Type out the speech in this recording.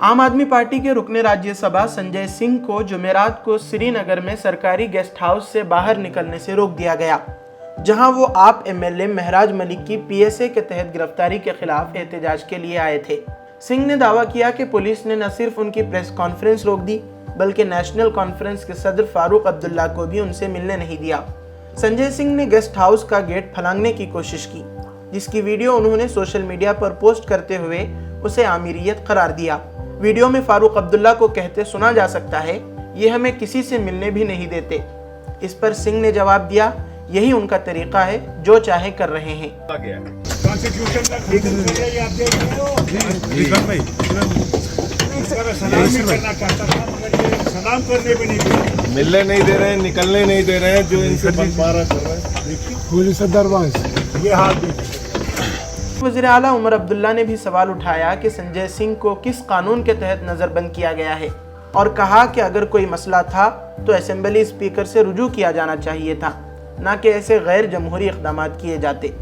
आम आदमी पार्टी के रुकने राज्यसभा संजय सिंह को जुमेरात को श्रीनगर में सरकारी गेस्ट हाउस से बाहर निकलने से रोक दिया गया, जहां वो आप एमएलए महराज मलिक की पीएसए के तहत गिरफ्तारी के खिलाफ एहतजाज के लिए आए थे। सिंह ने दावा किया कि पुलिस ने न सिर्फ उनकी प्रेस कॉन्फ्रेंस रोक दी, बल्कि नेशनल कॉन्फ्रेंस के सदर फारूक अब्दुल्ला को भी उनसे मिलने नहीं दिया। संजय सिंह ने गेस्ट हाउस का गेट फलांगने की कोशिश की, जिसकी वीडियो उन्होंने सोशल मीडिया पर पोस्ट करते हुए उसे आमिरियत करार दिया। वीडियो में फारूक अब्दुल्ला को कहते सुना जा सकता है, ये हमें किसी से मिलने भी नहीं देते। इस पर सिंह ने जवाब दिया, यही उनका तरीका है, जो चाहे कर रहे हैं। मिलने नहीं दे रहे हैं, निकलने नहीं दे रहे हैं, जो इनसे बंटवारा कर रहे हैं पुलिस दरबार ये हाथ देखिए। वज़ीर आला उमर अब्दुल्ला ने भी सवाल उठाया कि संजय सिंह को किस कानून के तहत नज़रबंद किया गया है और कहा कि अगर कोई मसला था तो असेंबली स्पीकर से रुजू किया जाना चाहिए था, न कि ऐसे गैर जमहूरी इक़दामात किए जाते।